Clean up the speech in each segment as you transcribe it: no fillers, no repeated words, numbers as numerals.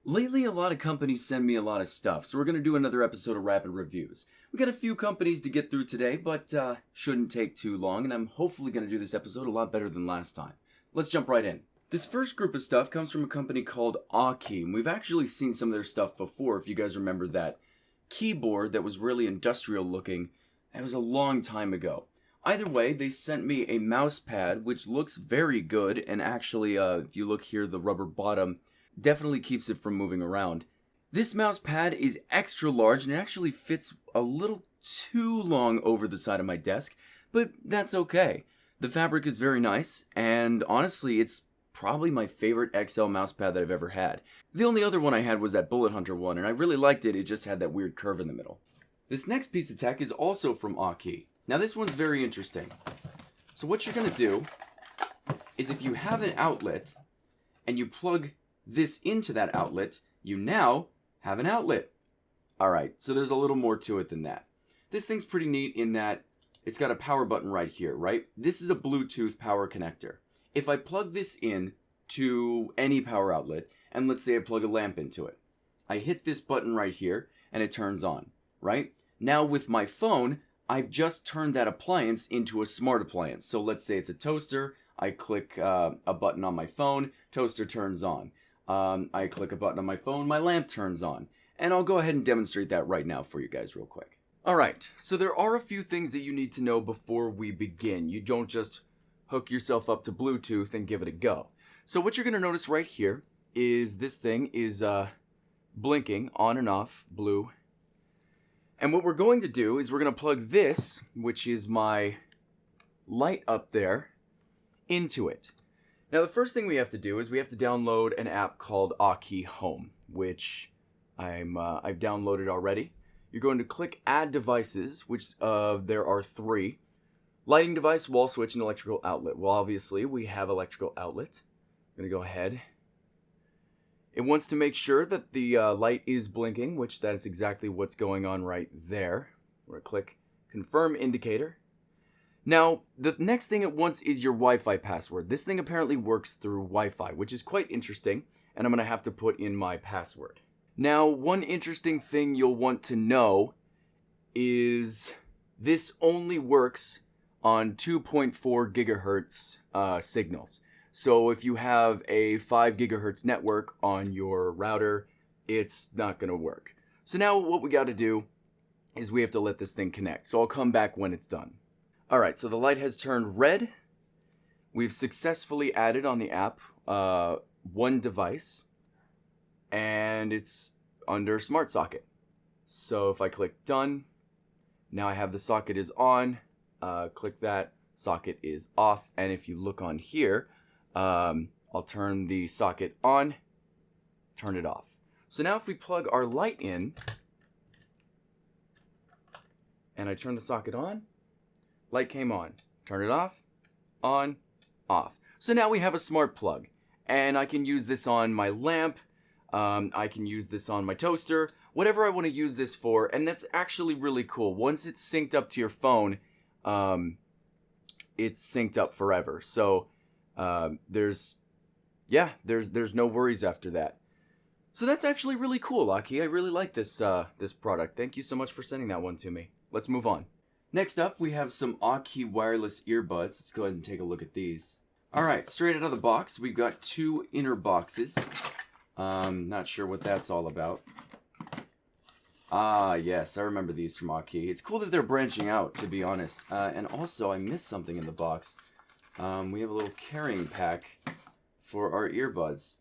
Lately, a lot of companies send me a lot of stuff, so we're going to do another episode of Rapid Reviews. We got a few companies to get through today, but shouldn't take too long, and I'm hopefully going to do this episode a lot better than last time. Let's jump right in. This first group of stuff comes from a company called Aukey, and we've actually seen some of their stuff before, if you guys remember that keyboard that was really industrial looking. It was a long time ago. Either way, they sent me a mouse pad, which looks very good, and actually, if you look here, the rubber bottom definitely keeps it from moving around. This mouse pad is extra large and it actually fits a little too long over the side of my desk, but that's okay. The fabric is very nice, and honestly, it's probably my favorite XL mouse pad that I've ever had. The only other one I had was that Bullet Hunter one, and I really liked it, it just had that weird curve in the middle. This next piece of tech is also from Aukey. Now this one's very interesting. So what you're going to do is if you have an outlet and you plug this into that outlet, you now have an outlet. Alright, so there's a little more to it than that. This thing's pretty neat in that it's got a power button right here, right? This is a Bluetooth power connector. If I plug this in to any power outlet, and let's say I plug a lamp into it, I hit this button right here, and it turns on, right? Now with my phone, I've just turned that appliance into a smart appliance. So let's say it's a toaster, I click a button on my phone, toaster turns on. I click a button on my phone, my lamp turns on. And I'll go ahead and demonstrate that right now for you guys real quick. Alright, so there are a few things that you need to know before we begin. You don't just hook yourself up to Bluetooth and give it a go. So what you're going to notice right here is this thing is blinking on and off, blue. And what we're going to do is we're going to plug this, which is my light up there, into it. Now the first thing we have to do is we have to download an app called Aukey Home, which I've downloaded already. You're going to click Add Devices, which there are 3. Lighting device, wall switch, and electrical outlet. Well, obviously we have electrical outlet. I'm going to go ahead. It wants to make sure that the light is blinking, which that is exactly what's going on right there. We're going to click Confirm Indicator. Now, the next thing it wants is your Wi-Fi password. This thing apparently works through Wi-Fi, which is quite interesting, and I'm going to have to put in my password. Now, one interesting thing you'll want to know is this only works on 2.4 gigahertz signals. So if you have a 5 gigahertz network on your router, it's not going to work. So now what we got to do is we have to let this thing connect. So I'll come back when it's done. Alright, so the light has turned red. We've successfully added on the app one device, and it's under Smart Socket. So if I click Done, now I have the socket is on. Click that, socket is off, and if you look on here, I'll turn the socket on, turn it off. So now if we plug our light in, and I turn the socket on, light came on. Turn it off, on, off. So now we have a smart plug. And I can use this on my lamp. I can use this on my toaster. Whatever I want to use this for. And that's actually really cool. Once it's synced up to your phone, it's synced up forever. So there's no worries after that. So that's actually really cool, Aukey. I really like this product. Thank you so much for sending that one to me. Let's move on. Next up, we have some Aukey wireless earbuds. Let's go ahead and take a look at these. Alright, straight out of the box, we've got 2 inner boxes. Not sure what that's all about. Ah, yes, I remember these from Aukey. It's cool that they're branching out, to be honest. And also, I missed something in the box. We have a little carrying pack for our earbuds.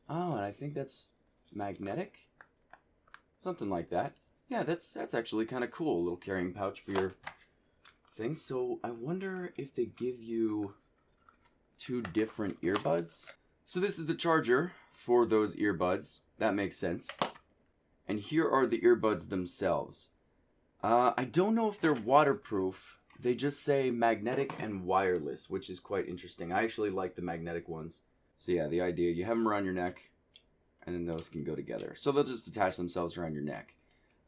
Oh, and I think that's magnetic? Something like that. Yeah, that's actually kind of cool. A little carrying pouch for your thing. So I wonder if they give you 2 different earbuds. So this is the charger for those earbuds. That makes sense. And here are the earbuds themselves. I don't know if they're waterproof. They just say magnetic and wireless, which is quite interesting. I actually like the magnetic ones. So yeah, the idea, you have them around your neck, and then those can go together. So they'll just attach themselves around your neck.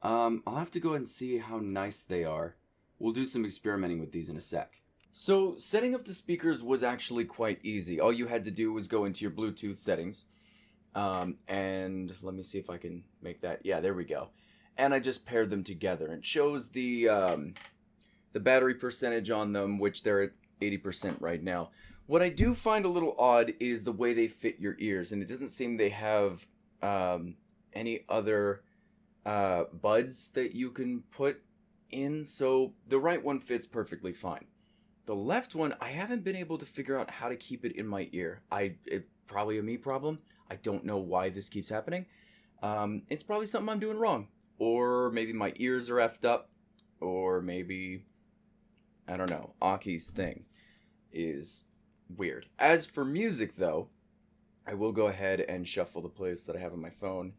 I'll have to go ahead and see how nice they are. We'll do some experimenting with these in a sec. So setting up the speakers was actually quite easy. All you had to do was go into your Bluetooth settings, And let me see if I can make that. Yeah, there we go. And I just paired them together. It shows the battery percentage on them, which they're at 80% right now. What I do find a little odd is the way they fit your ears, and it doesn't seem they have any other buds that you can put in, so the right one fits perfectly fine. The left one, I haven't been able to figure out how to keep it in my ear. It's probably a me problem. I don't know why this keeps happening. It's probably something I'm doing wrong. Or maybe my ears are effed up. Or maybe, I don't know, Aukey's thing is weird. As for music, though, I will go ahead and shuffle the playlist that I have on my phone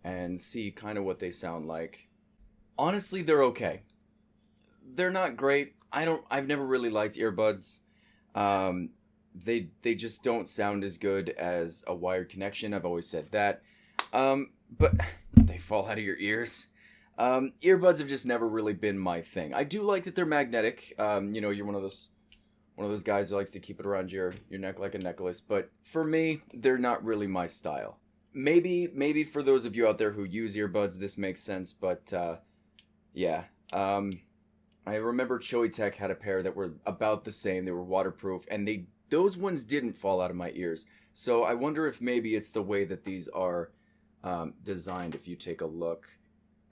and see kind of what they sound like. Honestly, they're okay. They're not great. I've never really liked earbuds. They just don't sound as good as a wired connection. I've always said that. But they fall out of your ears. Earbuds have just never really been my thing. I do like that they're magnetic. You know, you're one of those guys who likes to keep it around your neck like a necklace. But for me, they're not really my style. Maybe for those of you out there who use earbuds, this makes sense. But yeah. I remember Choey Tech had a pair that were about the same. They were waterproof, and those ones didn't fall out of my ears. So I wonder if maybe it's the way that these are designed. If you take a look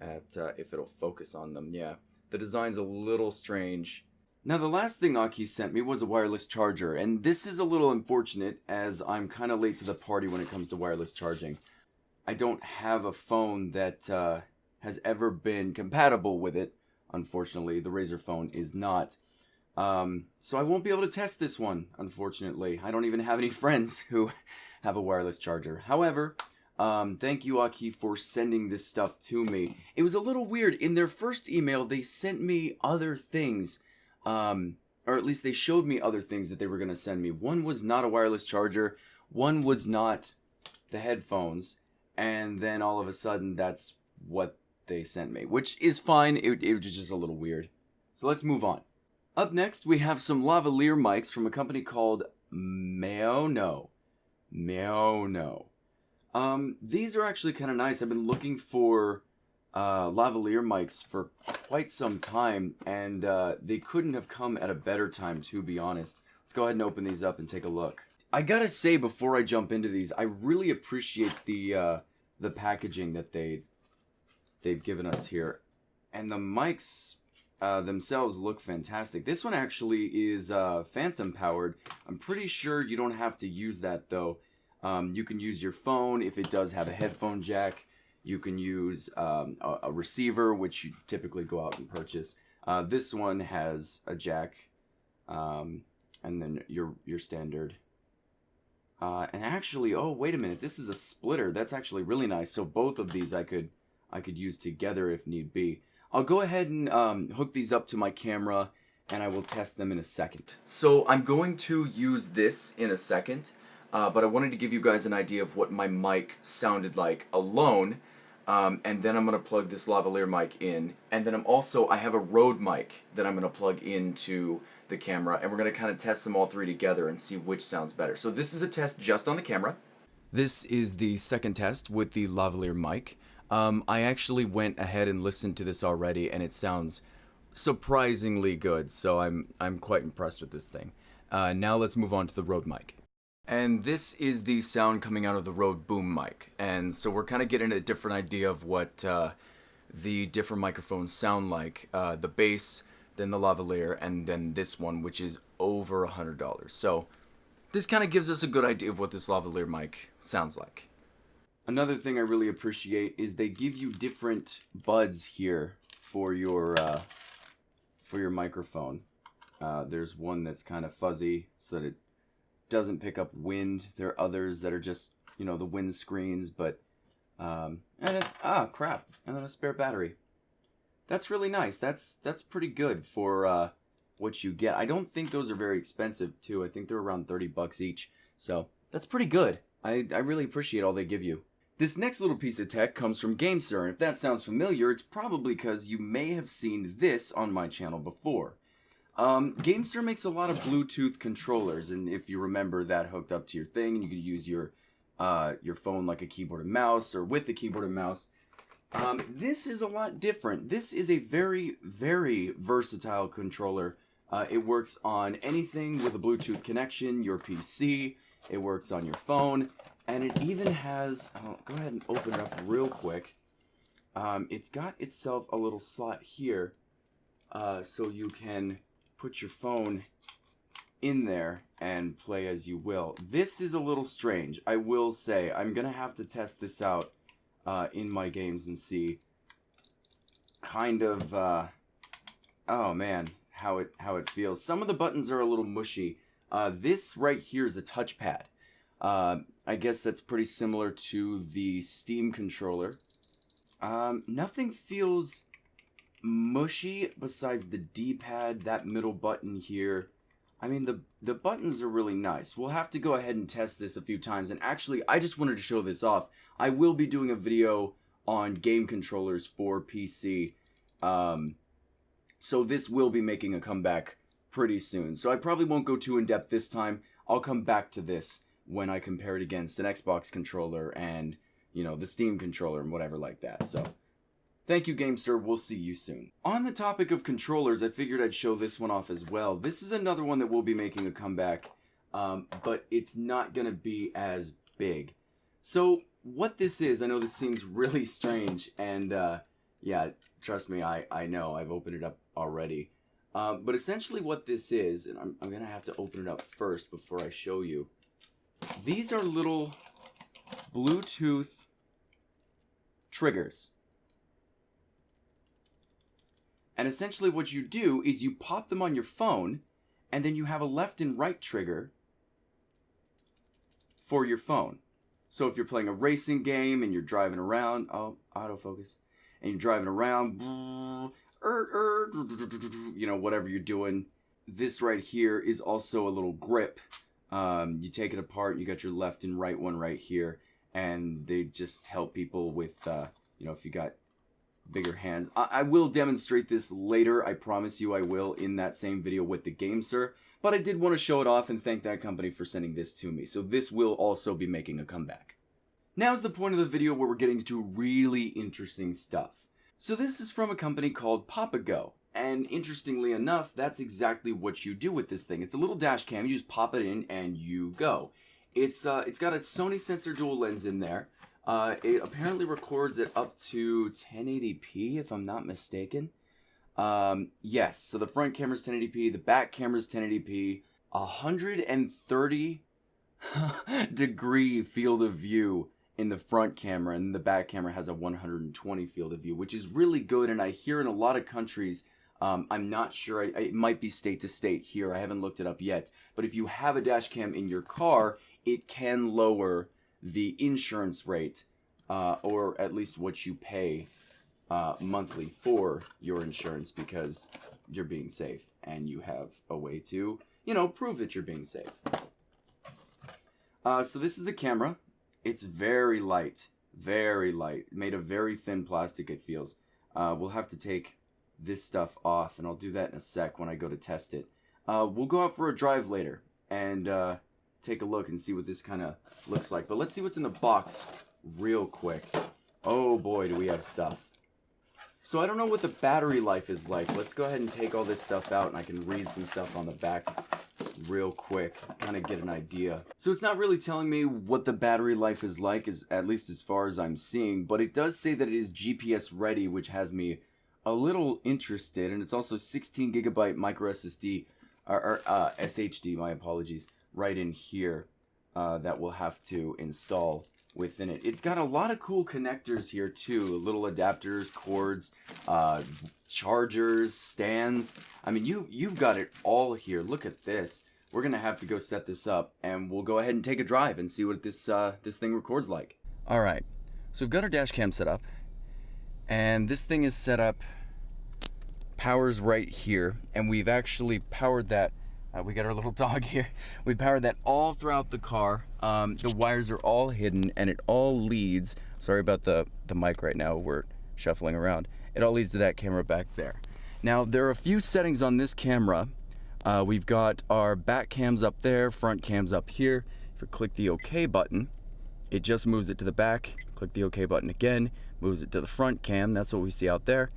at if it'll focus on them. Yeah, the design's a little strange. Now, the last thing Aukey sent me was a wireless charger, and this is a little unfortunate as I'm kind of late to the party when it comes to wireless charging. I don't have a phone that has ever been compatible with it. Unfortunately, the Razer phone is not. So I won't be able to test this one, unfortunately. I don't even have any friends who have a wireless charger. However, thank you, Aukey, for sending this stuff to me. It was a little weird. In their first email, they sent me other things. Or at least they showed me other things that they were going to send me. One was not a wireless charger. One was not the headphones. And then all of a sudden, that's what they sent me, which is fine. It was just a little weird. So let's move on. Up next, we have some lavalier mics from a company called Maono. These are actually kind of nice. I've been looking for lavalier mics for quite some time, and they couldn't have come at a better time, to be honest. Let's go ahead and open these up and take a look. I gotta say, before I jump into these, I really appreciate the packaging that they've given us here, and the mics themselves look fantastic. This one actually is phantom powered. I'm pretty sure you don't have to use that though. You can use your phone if it does have a headphone jack. You can use a receiver, which you typically go out and purchase. This one has a jack, and then your standard. And actually, oh wait a minute, this is a splitter. That's actually really nice. So both of these I could use together if need be. I'll go ahead and hook these up to my camera, and I will test them in a second. So I'm going to use this in a second, but I wanted to give you guys an idea of what my mic sounded like alone, and then I'm going to plug this lavalier mic in, and then I have a Rode mic that I'm going to plug into the camera, and we're going to kind of test them all three together and see which sounds better. So this is a test just on the camera. This is the second test with the lavalier mic. I actually went ahead and listened to this already, and it sounds surprisingly good, so I'm quite impressed with this thing. Now let's move on to the Rode mic. And this is the sound coming out of the Rode boom mic, and so we're kind of getting a different idea of what the different microphones sound like. The bass, then the lavalier, and then this one, which is over $100. So this kind of gives us a good idea of what this lavalier mic sounds like. Another thing I really appreciate is they give you different buds here for your microphone. There's one that's kind of fuzzy so that it doesn't pick up wind. There are others that are just, the wind screens, but crap, and then a spare battery. That's really nice. That's pretty good for what you get. I don't think those are very expensive too. I think they're around $30 each. So that's pretty good. I really appreciate all they give you. This next little piece of tech comes from GameSir, and if that sounds familiar, it's probably because you may have seen this on my channel before. GameSir makes a lot of Bluetooth controllers, and if you remember that hooked up to your thing, and you could use your your phone like a keyboard and mouse, or with the keyboard and mouse. This is a lot different. This is a very, very versatile controller. It works on anything with a Bluetooth connection, your PC, it works on your phone, and it even has, I'll go ahead and open it up real quick. It's got itself a little slot here, so you can put your phone in there and play as you will. This is a little strange, I will say. I'm gonna have to test this out in my games and see kind of, oh man, how it feels. Some of the buttons are a little mushy. This right here is a touchpad. I guess that's pretty similar to the Steam controller. Nothing feels mushy besides the D-pad, that middle button here. I mean, the buttons are really nice. We'll have to go ahead and test this a few times. And actually, I just wanted to show this off. I will be doing a video on game controllers for PC. So this will be making a comeback pretty soon. So I probably won't go too in-depth this time. I'll come back to this when I compare it against an Xbox controller and, you know, the Steam controller and whatever like that. So thank you, GameSir. We'll see you soon. On the topic of controllers, I figured I'd show this one off as well. This is another one that will be making a comeback, but it's not going to be as big. So what this is, I know this seems really strange, and yeah, trust me, I know, I've opened it up already. But essentially what this is, and I'm going to have to open it up first before I show you. These are little Bluetooth triggers. And essentially what you do is you pop them on your phone, and then you have a left and right trigger for your phone. So if you're playing a racing game and you're driving around, oh, autofocus, and you're driving around, you know, whatever you're doing, this right here is also a little grip. You take it apart, and you got your left and right one right here, and they just help people with, you know, if you got bigger hands. I will demonstrate this later, I promise you I will, in that same video with the GameSir, but I did want to show it off and thank that company for sending this to me, so this will also be making a comeback. Now's the point of the video where we're getting to really interesting stuff. So this is from a company called Papago, and interestingly enough, that's exactly what you do with this thing. It's a little dash cam, you just pop it in and you go. It's got a Sony sensor dual lens in there. It apparently records at up to 1080p, if I'm not mistaken. Yes, so the front camera's 1080p, the back camera's 1080p, 130 degree field of view in the front camera, and the back camera has a 120 field of view, which is really good, and I hear in a lot of countries, I'm not sure, it might be state to state here, I haven't looked it up yet, but if you have a dash cam in your car, it can lower the insurance rate, or at least what you pay monthly for your insurance, because you're being safe and you have a way to, you know, prove that you're being safe. So this is the camera. It's very light, made of very thin plastic, it feels. We'll have to take this stuff off, and I'll do that in a sec when I go to test it. We'll go out for a drive later and take a look and see what this kind of looks like. But let's see what's in the box real quick. Oh boy, do we have stuff. So I don't know what the battery life is like. Let's go ahead and take all this stuff out, and I can read some stuff on the back real quick, kind of get an idea. So it's not really telling me what the battery life is like, at least as far as I'm seeing, but it does say that it is GPS ready, which has me a little interested, and it's also 16 gigabyte micro SSD, or SHD, my apologies, right in here that we'll have to install within it. It's got a lot of cool connectors here too, little adapters, cords, chargers, stands. I mean, you've got it all here. Look at this. We're gonna have to go set this up, and we'll go ahead and take a drive and see what this thing records like. All right, so we've got our dash cam set up, and this thing is set up, powers right here, and we've actually powered that. We got our little dog here. We powered that all throughout the car. The wires are all hidden, and it all leads, sorry about the mic right now, we're shuffling around. It all leads to that camera back there. Now, there are a few settings on this camera. We've got our back cams up there, front cams up here. If you click the OK button, it just moves it to the back. Click the OK button again, moves it to the front cam. That's what we see out there.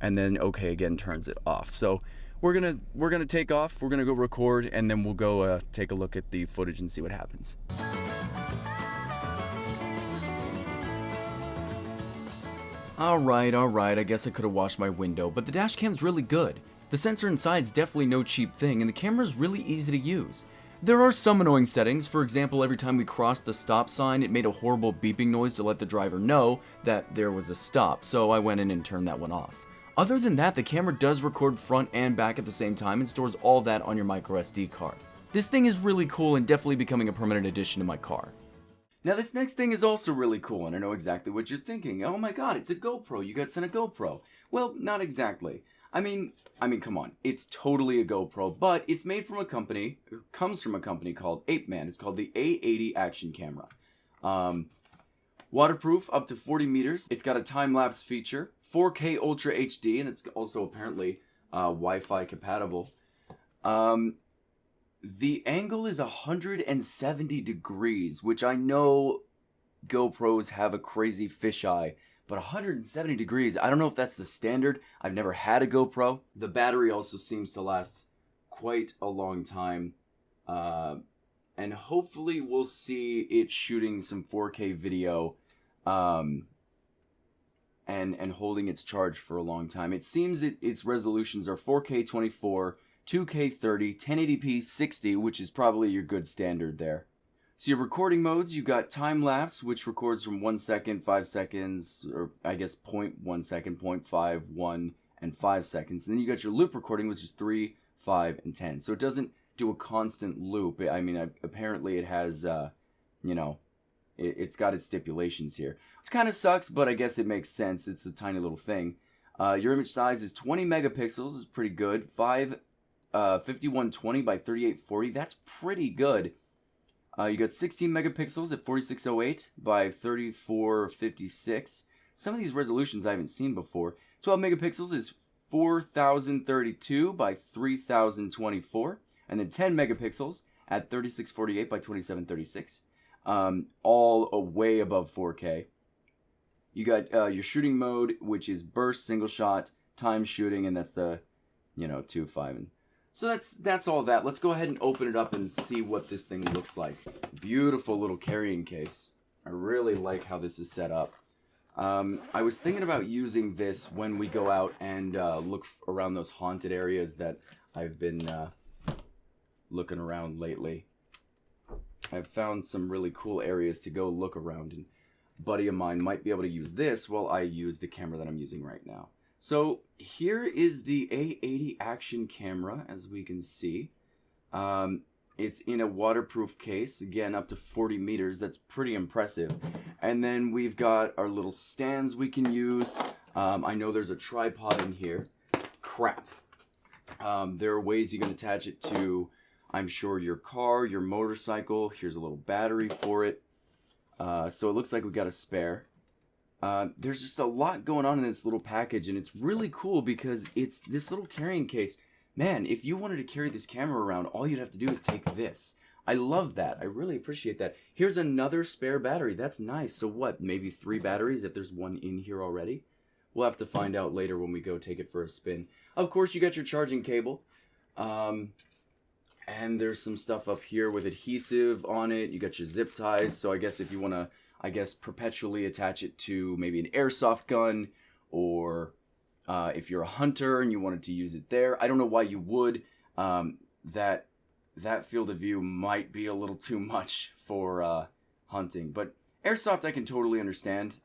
And then OK again turns it off. So we're gonna take off. We're gonna go record, and then we'll go take a look at the footage and see what happens. Alright, I guess I could have washed my window, but the dash cam's really good. The sensor inside's definitely no cheap thing, and the camera's really easy to use. There are some annoying settings. For example, every time we crossed a stop sign, it made a horrible beeping noise to let the driver know that there was a stop, so I went in and turned that one off. Other than that, the camera does record front and back at the same time and stores all that on your microSD card. This thing is really cool and definitely becoming a permanent addition to my car. Now this next thing is also really cool, and I know exactly what you're thinking. Oh my god, it's a GoPro. You got sent a GoPro. Well, not exactly. I mean, come on. It's totally a GoPro, but it's made from a company, or comes from a company called Apeman. It's called the A80 action camera. Waterproof up to 40 meters. It's got a time-lapse feature, 4K Ultra HD, and it's also apparently Wi-Fi compatible. The angle is 170 degrees, which I know GoPros have a crazy fisheye, but 170 degrees, I don't know if that's the standard. I've never had a GoPro. The battery also seems to last quite a long time, and hopefully we'll see it shooting some 4K video and holding its charge for a long time. It seems its resolutions are 4K 24, 2K 30, 1080p 60, which is probably your good standard there. So your recording modes, you got time-lapse, which records from 1 second, 5 seconds, or I guess 0.1 second, 0.5, 1, and 5 seconds. And then you got your loop recording, which is 3, 5, and 10. So it doesn't do a constant loop. I mean, apparently it has, it's got its stipulations here. Which kind of sucks, but I guess it makes sense. It's a tiny little thing. Your image size is 20 megapixels, is pretty good. 5120 by 3840, that's pretty good. You got 16 megapixels at 4608 by 3456. Some of these resolutions I haven't seen before. 12 megapixels is 4032 by 3024. And then 10 megapixels at 3648 by 2736. All way above 4K. You got your shooting mode, which is burst, single shot, time shooting, and that's the, 2, 5, and... So that's all that. Let's go ahead and open it up and see what this thing looks like. Beautiful little carrying case. I really like how this is set up. I was thinking about using this when we go out and look around those haunted areas that I've been looking around lately. I've found some really cool areas to go look around, and a buddy of mine might be able to use this while I use the camera that I'm using right now. So here is the A80 action camera, as we can see. It's in a waterproof case, again up to 40 meters. That's pretty impressive. And then we've got our little stands we can use. I know there's a tripod in here. Crap. There are ways you can attach it to, I'm sure, your car, your motorcycle. Here's a little battery for it. So it looks like we got a spare. There's just a lot going on in this little package, and it's really cool because it's this little carrying case. Man, if you wanted to carry this camera around, all you'd have to do is take this. I love that. I really appreciate that. Here's another spare battery. That's nice. So what, maybe 3 batteries if there's one in here already? We'll have to find out later when we go take it for a spin. Of course, you got your charging cable. And there's some stuff up here with adhesive on it. You got your zip ties. So I guess if you want to, perpetually attach it to maybe an airsoft gun, or if you're a hunter and you wanted to use it there. I don't know why you would. That field of view might be a little too much for hunting, but airsoft I can totally understand.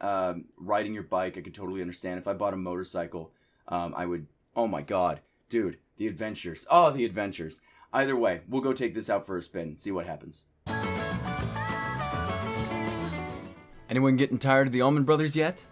Riding your bike I could totally understand. If I bought a motorcycle, I would. Oh my god, dude, the adventures. Oh, the adventures. Either way, we'll go take this out for a spin, see what happens. Anyone getting tired of the Allman Brothers yet?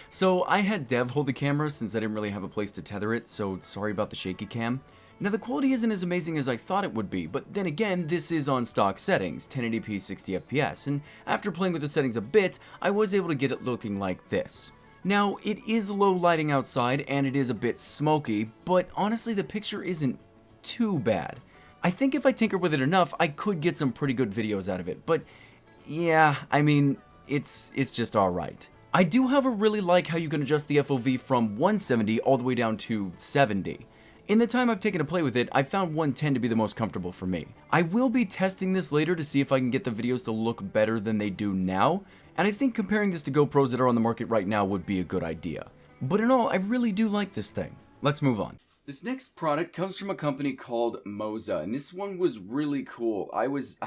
So I had Dev hold the camera since I didn't really have a place to tether it, so sorry about the shaky cam. Now the quality isn't as amazing as I thought it would be, but then again, this is on stock settings, 1080p 60 FPS, and after playing with the settings a bit, I was able to get it looking like this. Now, it is low lighting outside and it is a bit smoky, but honestly the picture isn't too bad. I think if I tinker with it enough, I could get some pretty good videos out of it, but yeah, I mean, it's just alright. I do however really like how you can adjust the FOV from 170 all the way down to 70. In the time I've taken to play with it, I found 110 to be the most comfortable for me. I will be testing this later to see if I can get the videos to look better than they do now, and I think comparing this to GoPros that are on the market right now would be a good idea. But in all, I really do like this thing. Let's move on. This next product comes from a company called Moza, and this one was really cool. I was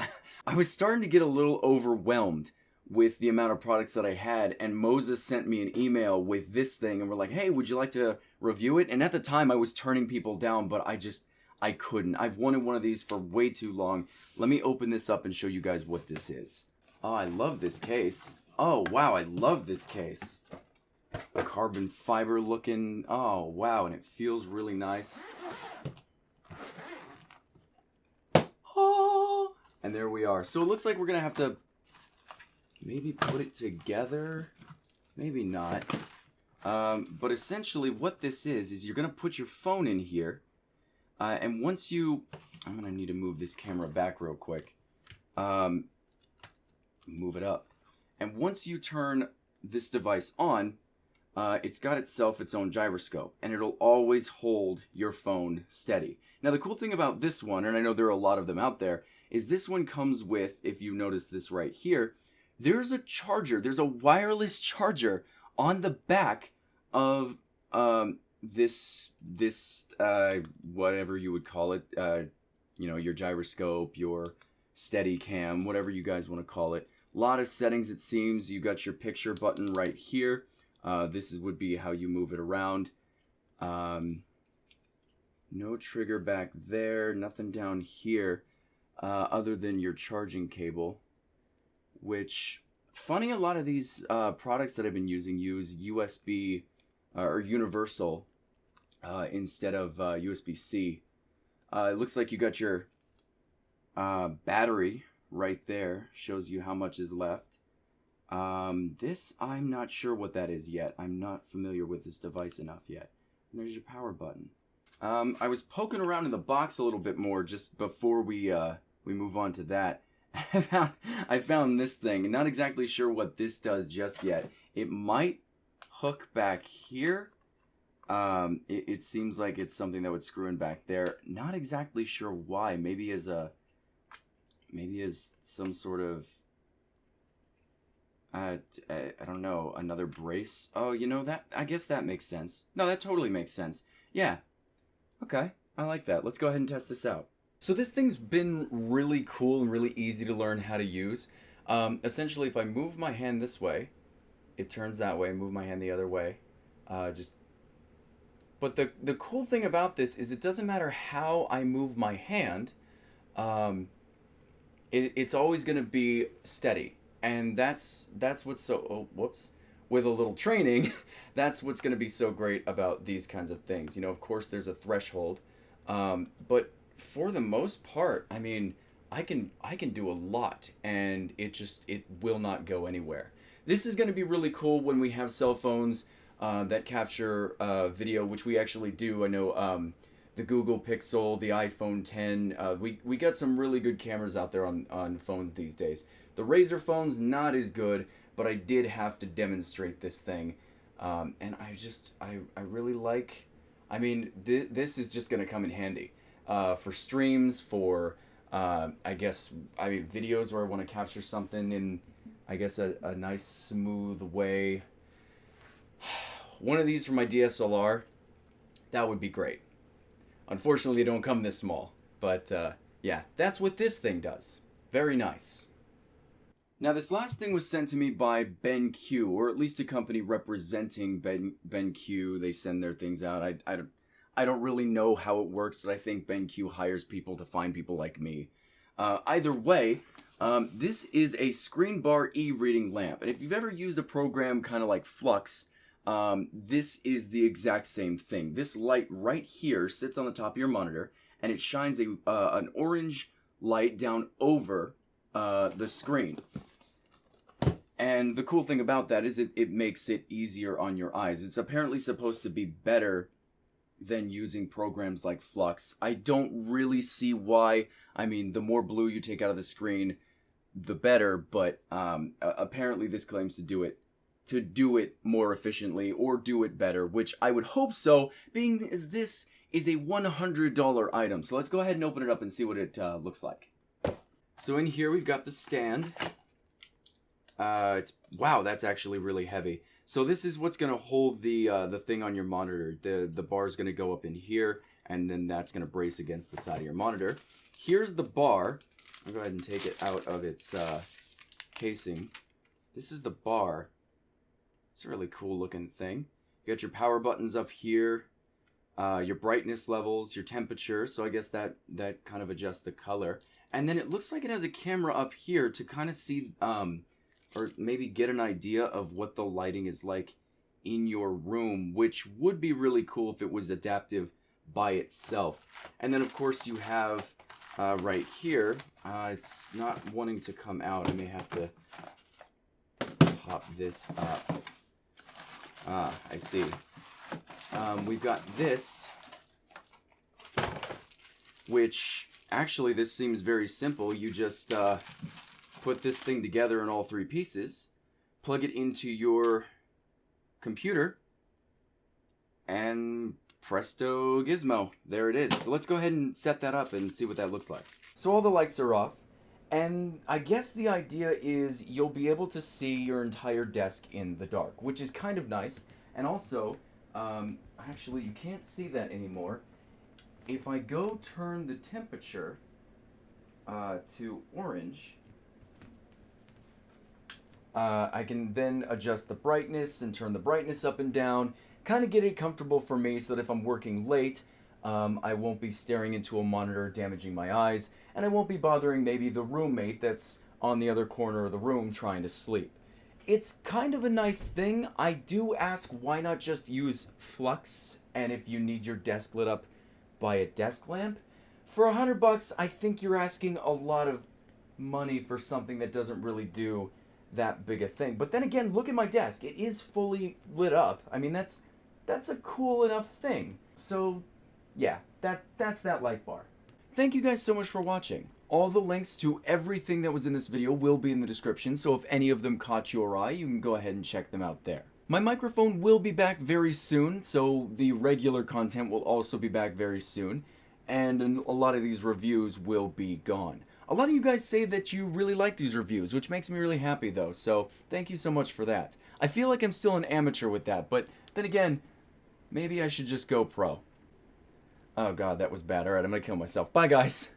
starting to get a little overwhelmed with the amount of products that I had, and Moza sent me an email with this thing and were like, hey, would you like to review it? And at the time I was turning people down, but I couldn't. I've wanted one of these for way too long. Let me open this up and show you guys what this is. Oh, I love this case. Oh, wow, I love this case. Carbon fiber looking. Oh, wow, and it feels really nice. Oh, and there we are. So it looks like we're going to have to maybe put it together. Maybe not. But essentially what this is you're going to put your phone in here. And once you... I'm going to need to move this camera back real quick. Move it up. And once you turn this device on, it's got its own gyroscope. And it'll always hold your phone steady. Now the cool thing about this one, and I know there are a lot of them out there, is this one comes with, if you notice this right here, there's a charger. There's a wireless charger on the back of this whatever you would call it, you know, your gyroscope, your steady cam, whatever you guys want to call it. A lot of settings, it seems. You got your picture button right here. Would be how you move it around. No trigger back there, nothing down here, other than your charging cable. Which, funny, a lot of these products that I've been using use USB or universal instead of USB-C. It looks like you got your battery right there. Shows you how much is left. This, I'm not sure what that is yet. I'm not familiar with this device enough yet. And there's your power button. I was poking around in the box a little bit more just before we move on to that. I found this thing. Not exactly sure what this does just yet. It might hook back here. It seems like it's something that would screw in back there. Not exactly sure why. Maybe as some sort of I don't know, another brace. Oh, you know, that, I guess that makes sense. No, that totally makes sense. Yeah. Okay, I like that. Let's go ahead and test this out. So this thing's been really cool and really easy to learn how to use. Essentially, if I move my hand this way, it turns that way. Move my hand the other way. But the cool thing about this is it doesn't matter how I move my hand. It's always going to be steady. And that's what's so... Oh, whoops. With a little training, that's what's going to be so great about these kinds of things. You know, of course, there's a threshold. But for the most part, I mean, I can do a lot. And it will not go anywhere. This is going to be really cool when we have cell phones that capture video, which we actually do. I know the Google Pixel, the iPhone 10. We got some really good cameras out there on phones these days. The Razer phone's not as good, but I did have to demonstrate this thing. And I really like... I mean, this is just going to come in handy. For streams, for, videos where I want to capture something in, I guess, a nice, smooth way. One of these for my DSLR, that would be great. Unfortunately, they don't come this small. But, yeah, that's what this thing does. Very nice. Now, this last thing was sent to me by BenQ, or at least a company representing BenQ. They send their things out. I don't really know how it works, but I think BenQ hires people to find people like me. Either way, this is a screenbar e-reading lamp. And if you've ever used a program kind of like Flux, this is the exact same thing. This light right here sits on the top of your monitor, and it shines an orange light down over the screen. And the cool thing about that is it makes it easier on your eyes. It's apparently supposed to be better than using programs like Flux. I don't really see why. I mean, the more blue you take out of the screen, the better, but apparently this claims to do it more efficiently or do it better, which I would hope so, being as this is a $100 item. So let's go ahead and open it up and see what it looks like. So in here we've got the stand. Wow, that's actually really heavy. So this is what's gonna hold the thing on your monitor. The bar is gonna go up in here, and then that's gonna brace against the side of your monitor. Here's the bar. I'll go ahead and take it out of its casing. This is the bar. It's a really cool looking thing. You got your power buttons up here, your brightness levels, your temperature, so I guess that kind of adjusts the color. And then it looks like it has a camera up here to kind of see, or maybe get an idea of what the lighting is like in your room, which would be really cool if it was adaptive by itself. And then of course you have right here, it's not wanting to come out. I may have to pop this up. I see. We've got this, which actually this seems very simple. You just put this thing together in all 3 pieces, plug it into your computer, and presto gizmo, there it is. So let's go ahead and set that up and see what that looks like. So all the lights are off, and I guess the idea is you'll be able to see your entire desk in the dark, which is kind of nice. And also, actually you can't see that anymore. If I go turn the temperature to orange, I can then adjust the brightness and turn the brightness up and down, kind of get it comfortable for me so that if I'm working late, I won't be staring into a monitor damaging my eyes, and I won't be bothering maybe the roommate that's on the other corner of the room trying to sleep. It's kind of a nice thing. I do ask, why not just use flux, and if you need your desk lit up by a desk lamp? For $100, I think you're asking a lot of money for something that doesn't really do that big a thing. But then again, look at my desk. It is fully lit up. I mean, that's a cool enough thing. So yeah, that's that light bar. Thank you guys so much for watching. All the links to everything that was in this video will be in the description, so if any of them caught your eye, you can go ahead and check them out there. My microphone will be back very soon, so the regular content will also be back very soon, and a lot of these reviews will be gone. A lot of you guys say that you really like these reviews, which makes me really happy though, so thank you so much for that. I feel like I'm still an amateur with that, but then again, maybe I should just go pro. Oh god, that was bad. Alright, I'm gonna kill myself. Bye guys!